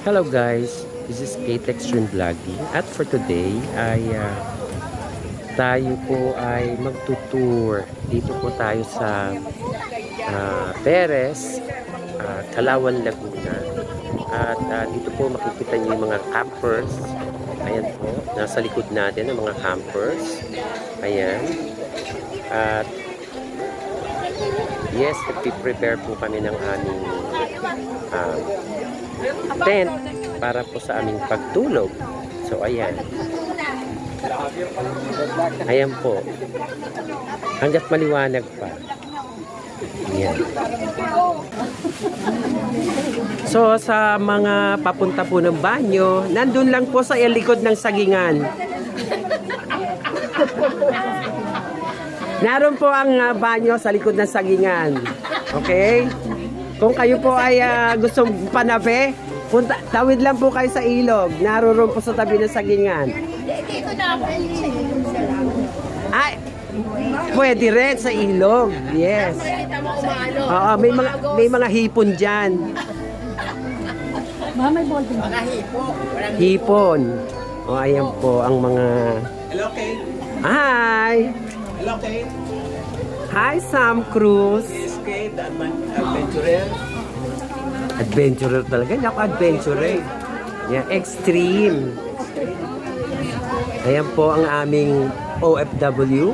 Hello guys, this is Kate Extreme Vlogging at for today ay tayo po ay magtutour. Dito po tayo sa Perez, Calauan, Laguna. At dito po makikita niyo yung mga campers. Ayan po, nasa likod natin ang mga campers. Ayan. At yes, nagpiprepare po kami ng aming tent para po sa aming pagtulog. So ayan. Ayan po. Hanggat maliwanag pa. Ayan. So sa mga papunta po ng banyo, nandun lang po sa likod ng sagingan. Naroon po ang banyo sa likod ng sagingan. Okay? Kung kayo po ay gustong panabi, tawid lang po kayo sa ilog. Naroon po sa tabi ng sagingan. Dito na ako sa ilog sa lago. Ay, pwede rin sa ilog. Yes. Makikita mo umalo. Oo, may mga hipon dyan. May ball din. Mga hipo. Hipon. O, ayan po ang mga... Hello, Kate. Hi! Hello, Kate. Hi, Sam Cruz. This is Kate, the adventurer. Adventurer talaga. Hindi ako adventurer. Yeah, extreme. Ayan po ang aming OFW.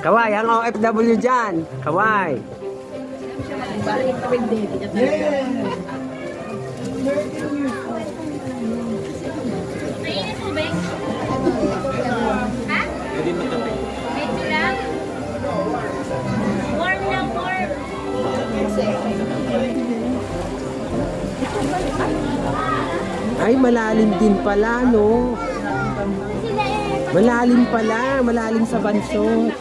Kaway, ang OFW dyan. Kaway. Mainit mo, Beng? Ha? Pwede magkape. Medyo lang? Warm lang, warm. Ay, malalim din pala, no? Malalim pala. Malalim sa bansot.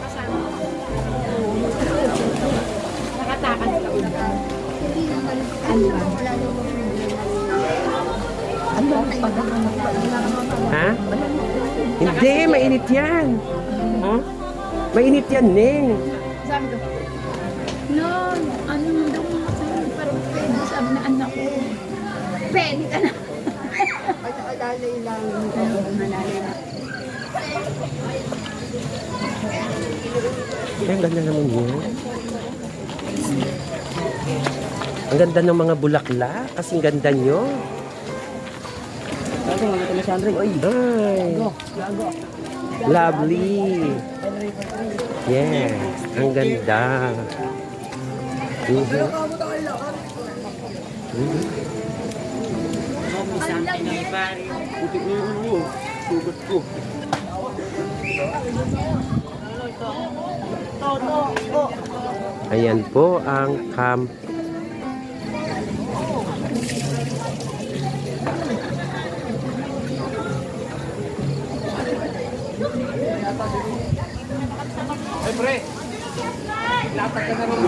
Nakatakas ka. Ha? Hindi, mainit yan. Ha? Mainit yan, Ning. Sabi ko, no, ano mo daw mga sabi, parang pwede, sabi na anak ko. Pwede ka na. Alalay lang. Alalay lang. Ay, ang ganda naman yun. Ang ganda ng mga bulaklak. Kasing ganda nyo. Ay. Lovely. Yes. Ang ganda. Ayan po ang camp. Hey, pre. Lapad ka na rin.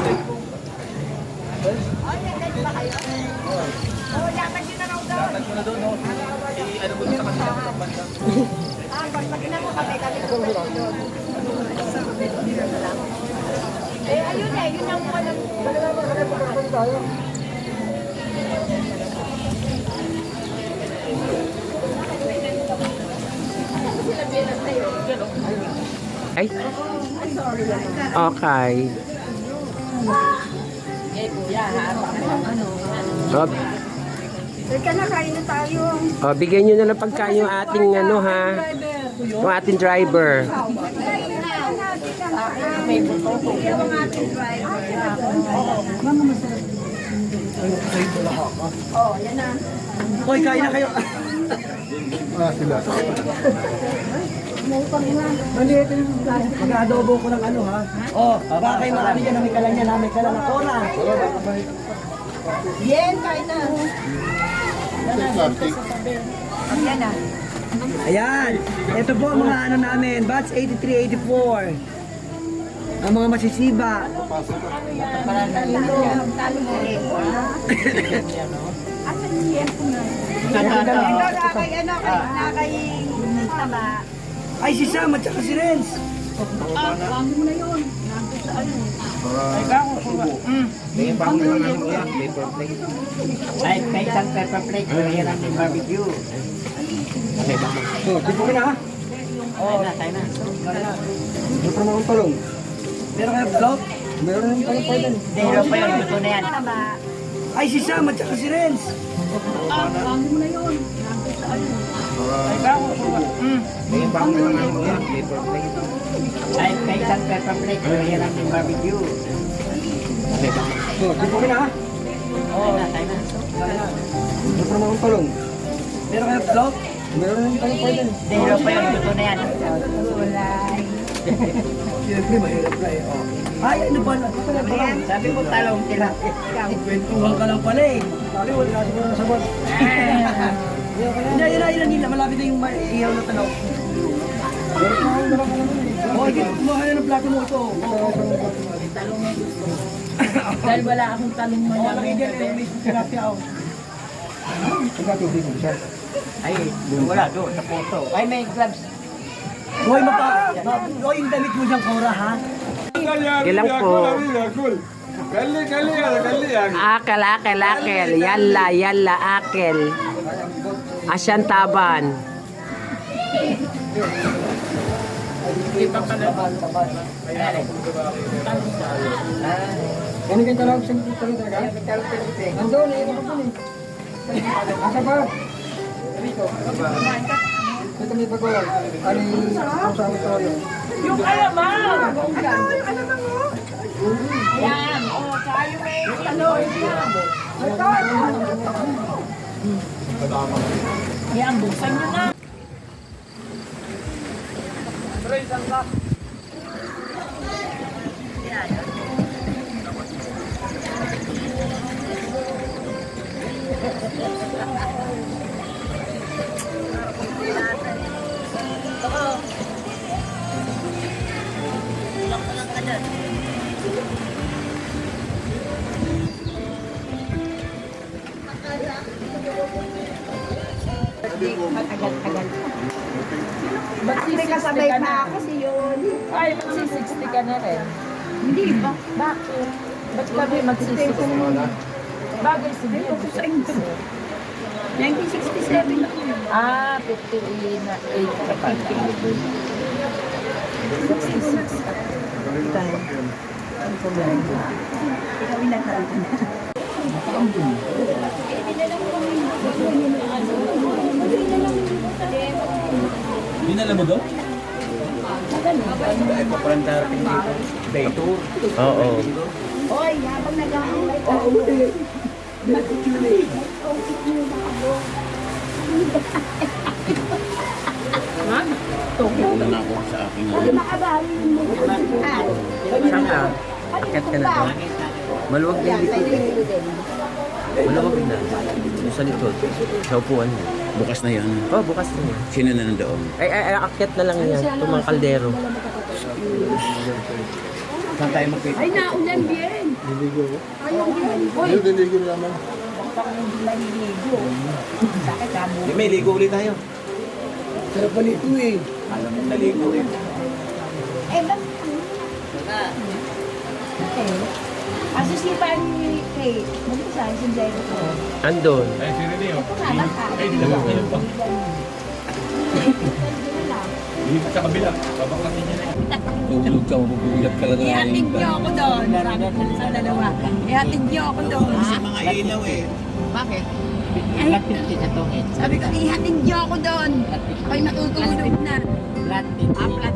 Lapad mo na doon, no? Ano mo sa kanila? Ayun eh, yun ang walang... Ay. Okay. Rob. Teka na, kain na tayo. O, bigyan nyo na ng pagkain yung ating ano ha. Yung ating driver. Hoy, kain na kayo. Mag-adobo ko ng ano, ha? Oh, baka kayo marami dyan na may kalan yan, ha? May kalan ako na. Yen, kain na. Yan na. Ayan. Ito po ang mga ano namin, batch 8384. Ang mga masisiba. Asan yung yen ko na? Ito, kay taba. Ay, si Sam at saka si Renz. Wag mo na yun. Ay, may isang pepper plate, mahirap din barbecue. Oh, tipo ko na. Tayo na. Meron pa naman talong. Meron kayo vlog? Meron naman talong pa din. Dahil pa yun, luto na yan. Ay, si Sam at saka si Renz. Ay, may isang pepper plate, mahirap din barbecue. Oh, tipo ko na. Tayo na. Meron pa naman talong. Meron kayo vlog? Meron naman talong pa din. Dahil pa yun, luto na yan. Siyempre, mahirap na eh. Oh. Ay, ano ba? Ano pala talong? Sabi ko talong sila. Kwentuhan ka lang pala eh. Sabi, wala ka na sagot. Hindi, malapit na yung ihaw na talong. Oh, kumahan na ng plato mo ito. Dahil wala akong talong Oh, malaki. nakigyan eh. May tilapia ako. Ay, wala doon sa puso. Ay, may gloves. Hoy, Hoy, yung damit mo dyan, Cora, ha? Kailan po? Akel, akel, akel. Yalla, yalla, akel. Asyan taban. Ano yung talong sa talong talaga? Nandun eh, nakapun eh. Asa ba? Ito may pagawal. Ano yung sa ito yun? Yung alamang! Yung alamang mo! Yan! O, tsaka yung may talong. Yan, buksan nyo na. Matagal-tagal. May kasabay pa kasi yun. Ay, magsi-60 ka na rin. Hindi ba? Bakit? Ba't kami magsi-60? Bagay siguro. 1967 ako. Ah, 58 na 8 ka pa. 66 ka. Ano problema? Ikaw inatalitan na. Dinala mo daw? Oo. Hoy, habang nag-aaway ka. Wala ako sa akin. Hindi makabawi mo. Saan ka? Akit ka na doon? Maluwag na yung likod. Maluwag na. Yung sa likod. Sa upuan mo. Bukas na yan. Oh, bukas na yan. Sino na nandoon? Ay, akit na lang yan. Itong mga kaldero. Saan tayo magkita? Ay, naulan bien. Ayaw yan. Hoy, sakit ka mo. May ligo ulit tayo. Sarap pa nito eh. Alam mo, naligo eh. Eh, ba't? Okay. Asusipa ni Kate. Mag-isa, si Jerry ko. Andun. Ito nga, baka. Tulog ka, mabubulat ka lang. Ihatid niyo ako doon. Sabi ko sa dalawa. Ihatid niyo ako doon. Mga ilaw eh. Bakit? Flat 50 sa tungit. Sabi ko, ihatid niyo ako doon. Ako'y matutulog na. Flat 50. Flat